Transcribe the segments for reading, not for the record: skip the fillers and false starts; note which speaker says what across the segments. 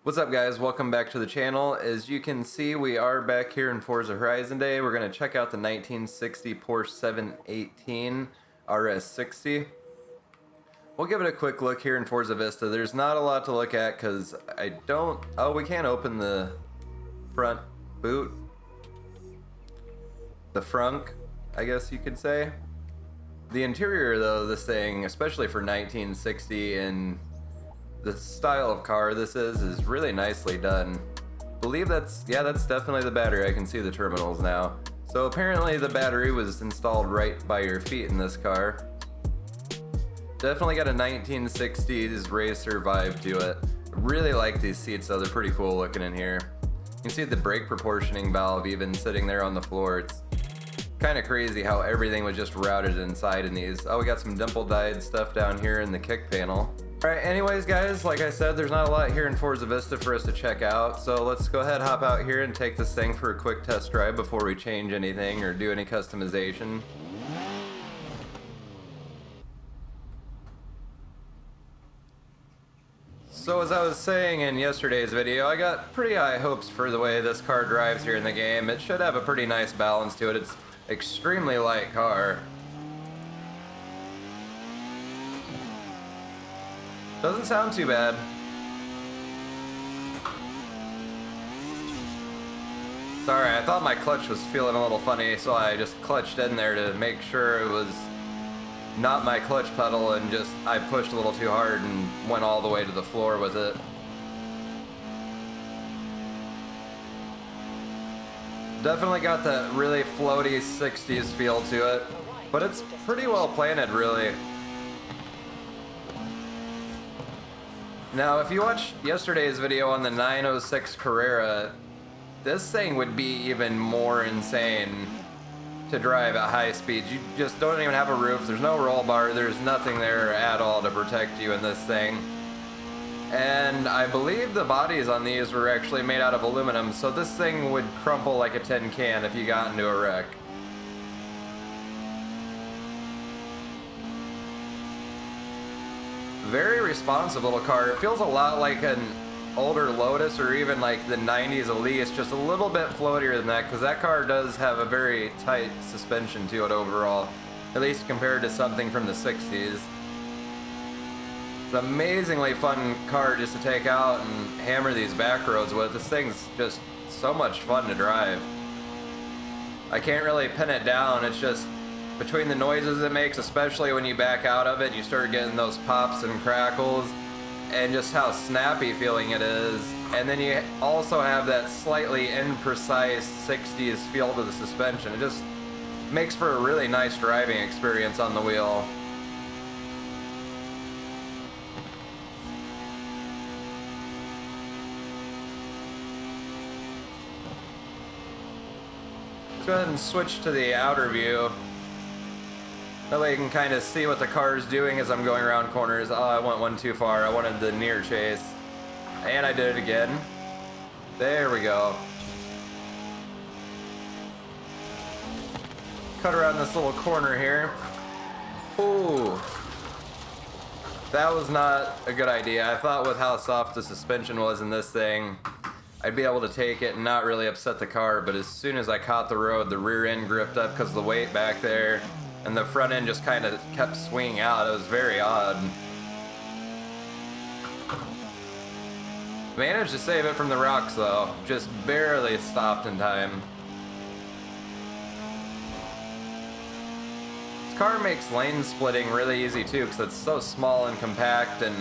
Speaker 1: What's up guys, welcome back to the channel. As you can see, we are back here in Forza Horizon Day. We're going to check out the 1960 Porsche 718 RS60. We'll give it a quick look here in Forza Vista. There's not a lot to look at because we can't open the front boot. The frunk, I guess you could say. The interior though, this thing, especially for 1960 and the style of car this is really nicely done. Believe that's definitely the battery. I can see the terminals now. So apparently the battery was installed right by your feet in this car. Definitely got a 1960s racer vibe to it. I really like these seats though, they're pretty cool looking in here. You can see the brake proportioning valve even sitting there on the floor. It's kind of crazy how everything was just routed inside in these. Oh, we got some dimple dyed stuff down here in the kick panel. Alright, anyways guys, like I said, there's not a lot here in Forza Vista for us to check out, so let's go ahead, hop out here and take this thing for a quick test drive before we change anything or do any customization. So as I was saying in yesterday's video, I got pretty high hopes for the way this car drives here in the game. It should have a pretty nice balance to it. It's an extremely light car. Doesn't sound too bad. Sorry, I thought my clutch was feeling a little funny, so I just clutched in there to make sure it was not my clutch pedal, and I pushed a little too hard and went all the way to the floor with it. Definitely got that really floaty 60s feel to it, but it's pretty well planted really. Now, if you watched yesterday's video on the 906 Carrera, this thing would be even more insane to drive at high speeds. You just don't even have a roof, there's no roll bar, there's nothing there at all to protect you in this thing. And I believe the bodies on these were actually made out of aluminum, so this thing would crumple like a tin can if you got into a wreck. Very responsive little car. It feels a lot like an older Lotus or even like the 90s Elise, just a little bit floatier than that, because that car does have a very tight suspension to it overall, at least compared to something from the 60s. It's an amazingly fun car just to take out and hammer these back roads with. This thing's just so much fun to drive. I can't really pin it down, it's just between the noises it makes, especially when you back out of it, you start getting those pops and crackles, and just how snappy feeling it is. And then you also have that slightly imprecise 60s feel to the suspension. It just makes for a really nice driving experience on the wheel. Let's go ahead and switch to the outer view. That way you can kind of see what the car is doing as I'm going around corners. Oh, I went one too far. I wanted the near chase. And I did it again. There we go. Cut around this little corner here. Ooh. That was not a good idea. I thought with how soft the suspension was in this thing, I'd be able to take it and not really upset the car, but as soon as I caught the road, the rear end gripped up because of the weight back there. And the front end just kind of kept swinging out. It was very odd. Managed to save it from the rocks though. Just barely stopped in time. This car makes lane splitting really easy too, because it's so small and compact and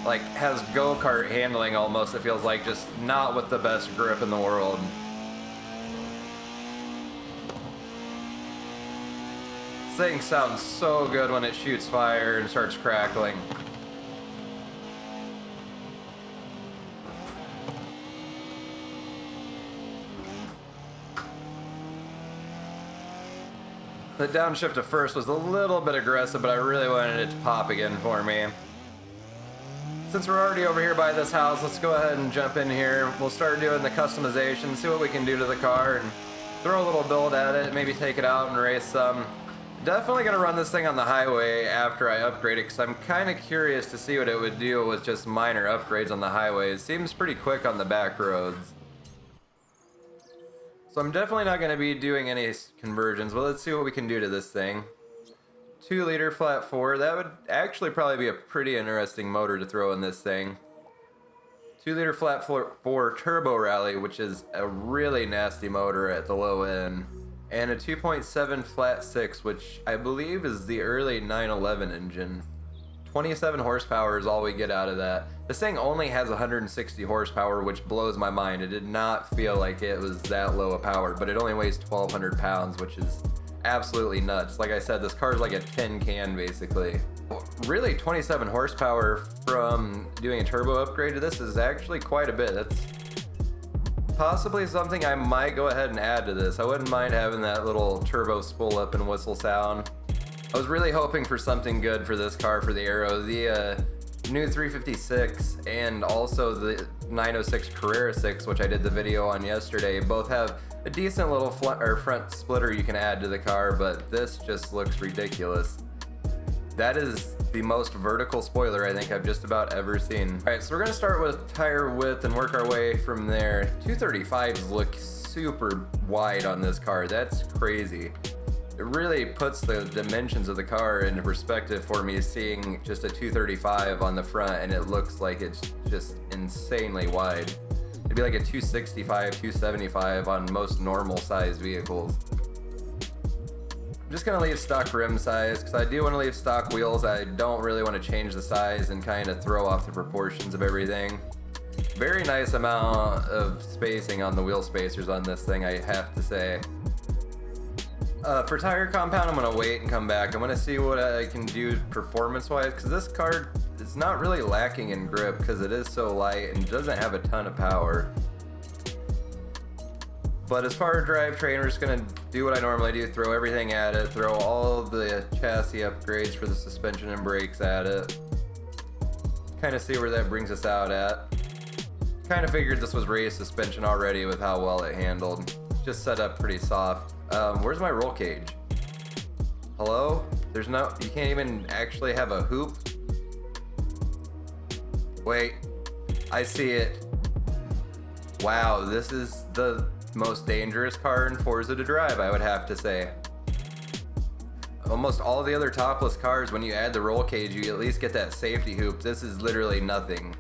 Speaker 1: like has go-kart handling almost, it feels like, just not with the best grip in the world. This thing sounds so good when it shoots fire and starts crackling. The downshift at first was a little bit aggressive, but I really wanted it to pop again for me. Since we're already over here by this house, let's go ahead and jump in here. We'll start doing the customization, see what we can do to the car, and throw a little build at it, maybe take it out and race some. Definitely gonna run this thing on the highway after I upgrade it, because I'm kind of curious to see what it would do with just minor upgrades on the highway. It seems pretty quick on the back roads. So I'm definitely not gonna be doing any conversions, but let's see what we can do to this thing. 2-liter flat 4, that would actually probably be a pretty interesting motor to throw in this thing. 2-liter flat 4 turbo rally, which is a really nasty motor at the low end. And a 2.7 flat 6, which I believe is the early 911 engine. 27 horsepower is all we get out of that. This thing only has 160 horsepower, which blows my mind. It did not feel like it was that low a power, but it only weighs 1,200 pounds, which is absolutely nuts. Like I said, this car is like a tin can, basically. Really, 27 horsepower from doing a turbo upgrade to this is actually quite a bit. That's possibly something I might go ahead and add to this. I wouldn't mind having that little turbo spool up and whistle sound. I was really hoping for something good for this car for the aero. The new 356 and also the 906 Carrera 6, which I did the video on yesterday, both have a decent little front splitter you can add to the car, but this just looks ridiculous. That is the most vertical spoiler I think I've just about ever seen. Alright, so we're gonna start with tire width and work our way from there. 235s look super wide on this car. That's crazy. It really puts the dimensions of the car into perspective for me, seeing just a 235 on the front and it looks like it's just insanely wide. It'd be like a 265, 275 on most normal sized vehicles. I'm just gonna leave stock rim size because I do want to leave stock wheels. I don't really want to change the size and kind of throw off the proportions of everything. Very nice amount of spacing on the wheel spacers on this thing, I have to say. For tire compound, I'm gonna wait and come back. I'm gonna see what I can do performance-wise, because this car is not really lacking in grip because it is so light and doesn't have a ton of power. But as far as drivetrain, we're just gonna do what I normally do, throw everything at it, throw all the chassis upgrades for the suspension and brakes at it. Kind of see where that brings us out at. Kind of figured this was raised suspension already with how well it handled. Just set up pretty soft. Where's my roll cage? Hello? There's no, you can't even actually have a hoop? Wait, I see it. Wow, this is the most dangerous car in Forza to drive, I would have to say. Almost all the other topless cars, when you add the roll cage, you at least get that safety hoop. This is literally nothing.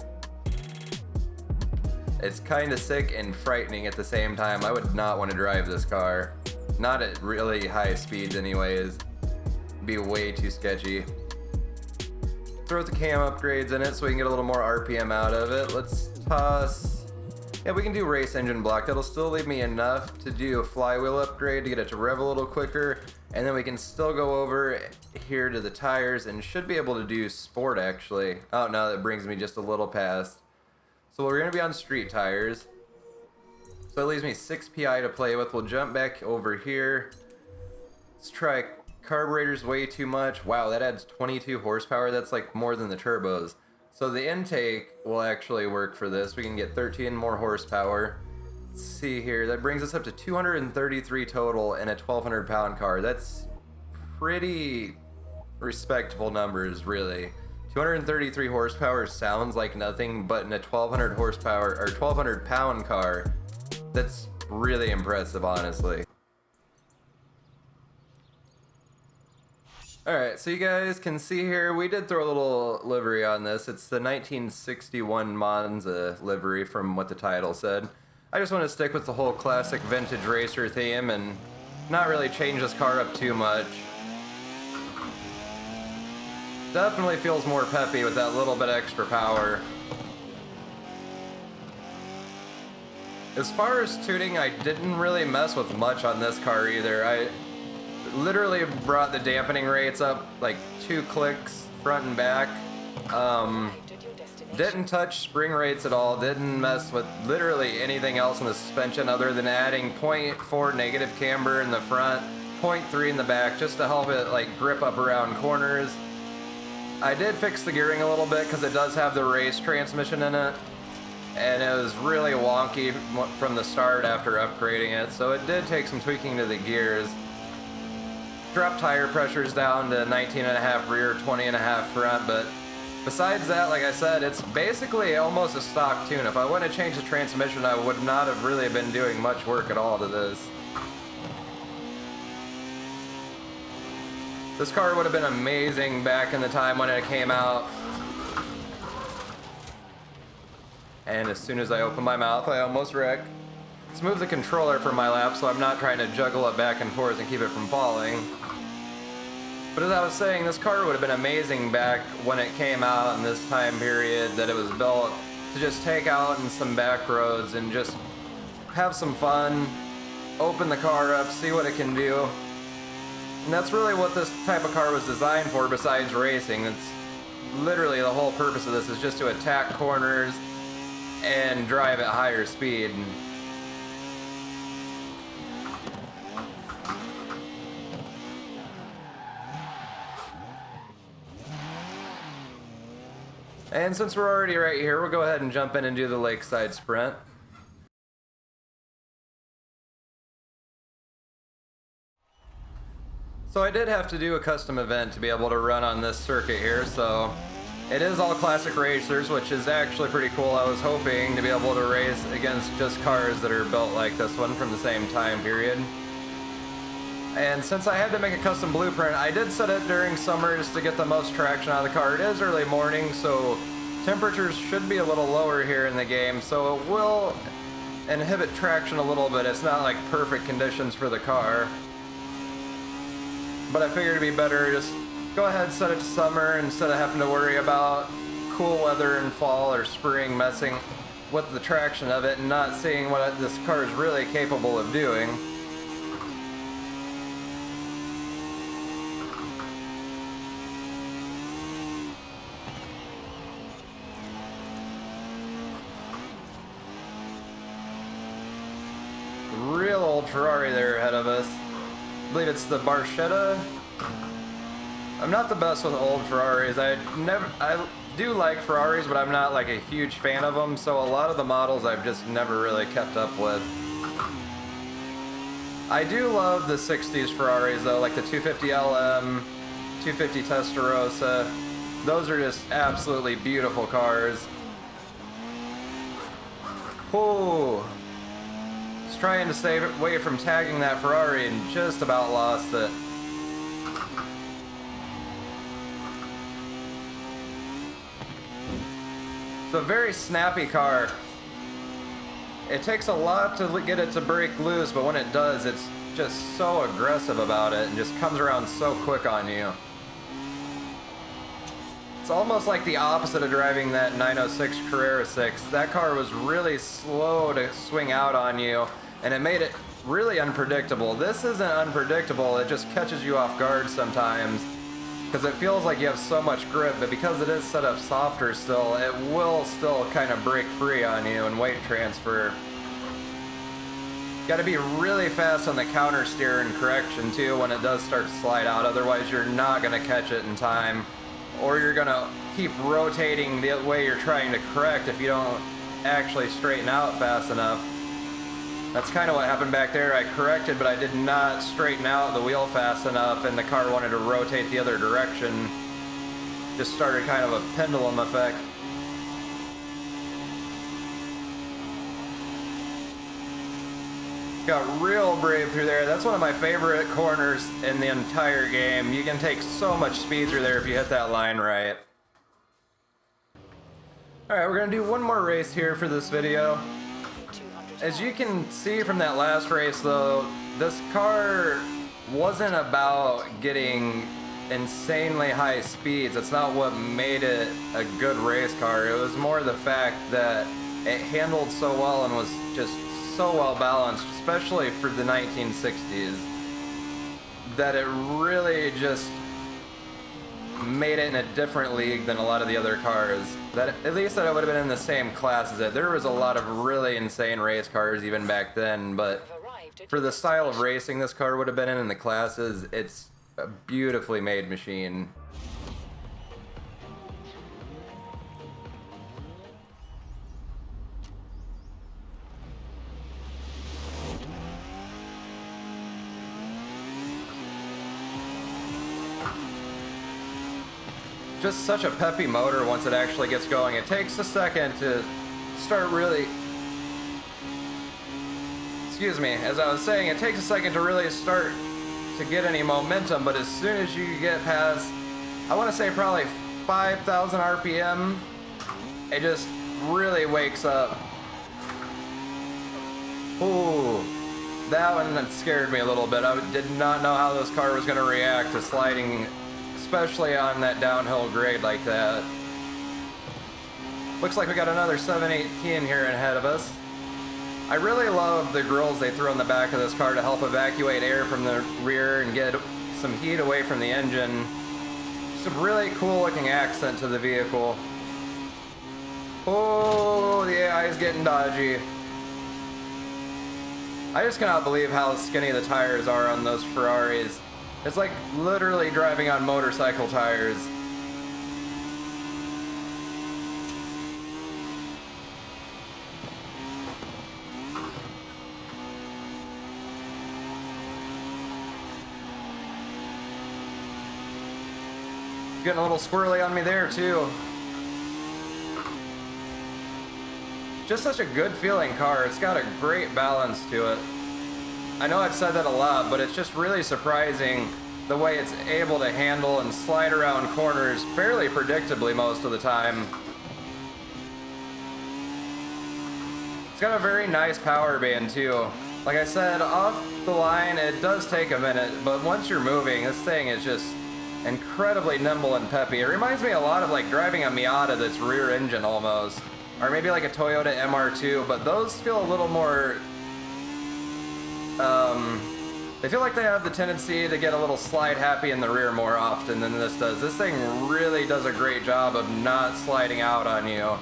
Speaker 1: It's kind of sick and frightening at the same time. I would not want to drive this car. Not at really high speeds anyways. It'd be way too sketchy. Throw the cam upgrades in it so we can get a little more RPM out of it. Let's toss... Yeah, we can do race engine block. That'll still leave me enough to do a flywheel upgrade to get it to rev a little quicker. And then we can still go over here to the tires and should be able to do sport actually. Oh no, that brings me just a little past. So we're gonna be on street tires. So that leaves me 6 PI to play with. We'll jump back over here. Let's try carburetors way too much. Wow, that adds 22 horsepower. That's like more than the turbos. So the intake will actually work for this. We can get 13 more horsepower. Let's see here. That brings us up to 233 total in a 1,200 pound car. That's pretty respectable numbers, really. 233 horsepower sounds like nothing, but in a 1,200 horsepower or 1,200 pound car, that's really impressive, honestly. Alright, so you guys can see here, we did throw a little livery on this. It's the 1961 Monza livery from what the title said. I just want to stick with the whole classic vintage racer theme and not really change this car up too much. Definitely feels more peppy with that little bit extra power. As far as tuning, I didn't really mess with much on this car either. I literally brought the dampening rates up like 2 clicks front and back. Didn't touch spring rates at all. Didn't mess with literally anything else in the suspension other than adding 0.4 negative camber in the front, 0.3 in the back, just to help it like grip up around corners. I did fix the gearing a little bit because it does have the race transmission in it, and it was really wonky from the start after upgrading it, so it did take some tweaking to the gears. drop tire pressures down to 19.5 rear, 20.5 front, but besides that, like I said, it's basically almost a stock tune. If I wouldn't have changed the transmission, I would not have really been doing much work at all to this. This car would have been amazing back in the time when it came out. And as soon as I open my mouth, I almost wreck. Let's move the controller from my lap so I'm not trying to juggle it back and forth and keep it from falling. But as I was saying, this car would have been amazing back when it came out in this time period that it was built, to just take out in some back roads and just have some fun, open the car up, see what it can do. And that's really what this type of car was designed for besides racing. It's literally the whole purpose of this is just to attack corners and drive at higher speed. And since we're already right here, we'll go ahead and jump in and do the lakeside sprint. So I did have to do a custom event to be able to run on this circuit here, so it is all classic racers, which is actually pretty cool. I was hoping to be able to race against just cars that are built like this one from the same time period. And since I had to make a custom blueprint, I did set it during summer just to get the most traction out of the car. It is early morning, so temperatures should be a little lower here in the game, so it will inhibit traction a little bit. It's not like perfect conditions for the car. But I figured it'd be better just go ahead, set it to summer instead of having to worry about cool weather in fall or spring messing with the traction of it and not seeing what this car is really capable of doing. Real old Ferrari there ahead of us. I believe it's the Barchetta. I'm not the best with old Ferraris. I do like Ferraris, but I'm not like a huge fan of them, so a lot of the models I've just never really kept up with. I do love the 60s Ferraris though, like the 250 LM, 250 Testarossa. Those are just absolutely beautiful cars. Ooh. Just trying to stay away from tagging that Ferrari and just about lost it. It's a very snappy car. It takes a lot to get it to break loose, but when it does, it's just so aggressive about it and just comes around so quick on you. It's almost like the opposite of driving that 906 Carrera 6. That car was really slow to swing out on you, and it made it really unpredictable. This isn't unpredictable, it just catches you off guard sometimes, because it feels like you have so much grip, but because it is set up softer still, it will still kind of break free on you and weight transfer. Got to be really fast on the counter steer and correction too when it does start to slide out, otherwise you're not going to catch it in time, or you're going to keep rotating the way you're trying to correct if you don't actually straighten out fast enough. That's kind of what happened back there. I corrected, but I did not straighten out the wheel fast enough, and the car wanted to rotate the other direction. Just started kind of a pendulum effect. Got real brave through there. That's one of my favorite corners in the entire game. You can take so much speed through there if you hit that line right. Alright, we're going to do one more race here for this video. As you can see from that last race though, this car wasn't about getting insanely high speeds. That's not what made it a good race car. It was more the fact that it handled so well and was just so well balanced, especially for the 1960s, that it really just made it in a different league than a lot of the other cars. That at least that it would have been in the same class as it. There was a lot of really insane race cars even back then, but for the style of racing this car would have been in the classes, it's a beautifully made machine. just such a peppy motor once it actually gets going. It takes a second to start really... Excuse me, as I was saying, it takes a second to really start to get any momentum, but as soon as you get past, I want to say probably 5,000 RPM, it just really wakes up. Ooh, that one scared me a little bit. I did not know how this car was going to react to sliding, especially on that downhill grade like that. Looks like we got another 718 here ahead of us. I really love the grills they threw on the back of this car to help evacuate air from the rear and get some heat away from the engine. Some really cool looking accent to the vehicle. Oh, the AI is getting dodgy. I just cannot believe how skinny the tires are on those Ferraris. It's like literally driving on motorcycle tires. Getting a little squirrely on me there too. Just such a good feeling car. It's got a great balance to it. I know I've said that a lot, but it's just really surprising the way it's able to handle and slide around corners fairly predictably most of the time. It's got a very nice power band too. Like I said, off the line it does take a minute, but once you're moving, this thing is just incredibly nimble and peppy. It reminds me a lot of like driving a Miata that's rear engine almost. Or maybe like a Toyota MR2, but those feel a little more, they feel like they have the tendency to get a little slide happy in the rear more often than this does. This thing really does a great job of not sliding out on you.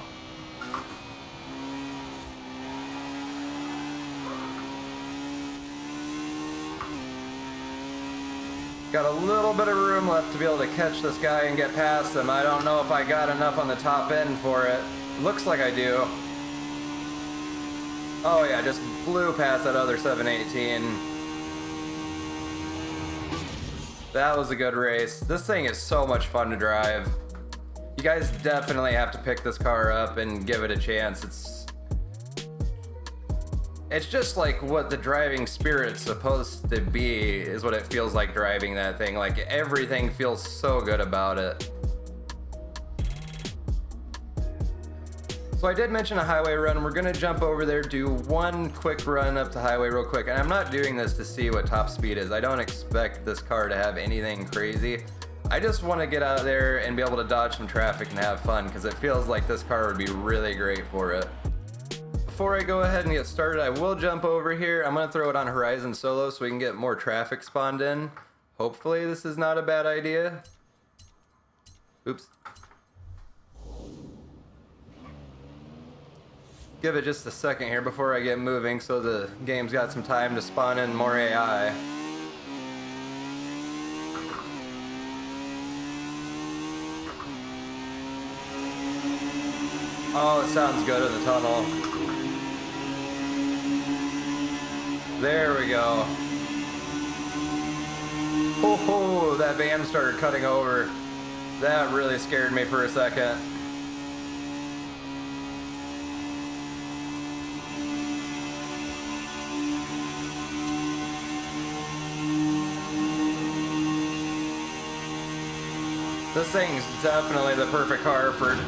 Speaker 1: Got a little bit of room left to be able to catch this guy and get past him. I don't know if I got enough on the top end for it. Looks like I do. Oh yeah, just blew past that other 718. That was a good race. This thing is so much fun to drive. You guys definitely have to pick this car up and give it a chance. It's just like what the driving spirit's supposed to be, is what it feels like driving that thing. Like everything feels so good about it. So I did mention a highway run. We're gonna jump over there, do one quick run up the highway real quick. And I'm not doing this to see what top speed is. I don't expect this car to have anything crazy. I just want to get out there and be able to dodge some traffic and have fun, because it feels like this car would be really great for it. Before I go ahead and get started, I will jump over here. I'm going to throw it on Horizon Solo so we can get more traffic spawned in. Hopefully this is not a bad idea. Oops. Give it just a second here before I get moving so the game's got some time to spawn in more AI. Oh, it sounds good in the tunnel. There we go. Oh, that van started cutting over. That really scared me for a second. This thing's definitely the perfect car for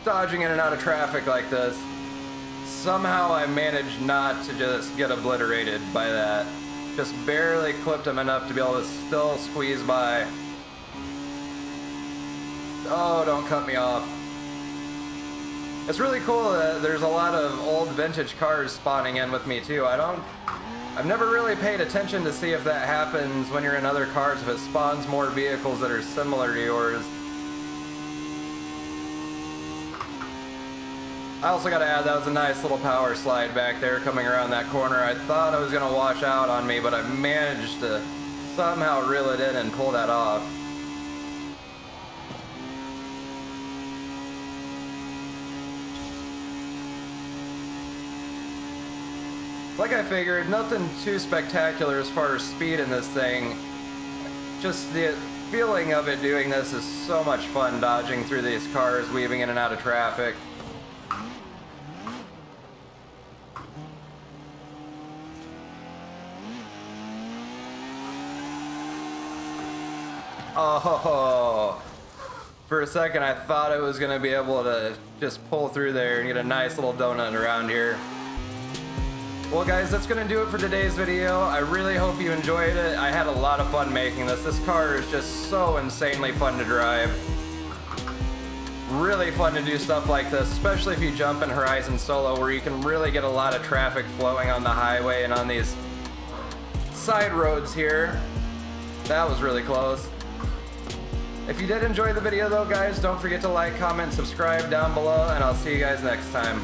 Speaker 1: dodging in and out of traffic like this. Somehow I managed not to just get obliterated by that. Just barely clipped him enough to be able to still squeeze by. Oh, don't cut me off. It's really cool that there's a lot of old vintage cars spawning in with me too. I've never really paid attention to see if that happens when you're in other cars, if it spawns more vehicles that are similar to yours. I also gotta add, that was a nice little power slide back there coming around that corner. I thought it was gonna wash out on me, but I managed to somehow reel it in and pull that off. Like I figured, nothing too spectacular as far as speed in this thing. Just the feeling of it doing this is so much fun, dodging through these cars, weaving in and out of traffic. Oh, for a second I thought I was going to be able to just pull through there and get a nice little donut around here. Well guys, that's going to do it for today's video. I really hope you enjoyed it. I had a lot of fun making this. This car is just so insanely fun to drive. Really fun to do stuff like this, especially if you jump in Horizon Solo, where you can really get a lot of traffic flowing on the highway and on these side roads here. That was really close. If you did enjoy the video though, guys, don't forget to like, comment, subscribe down below, and I'll see you guys next time.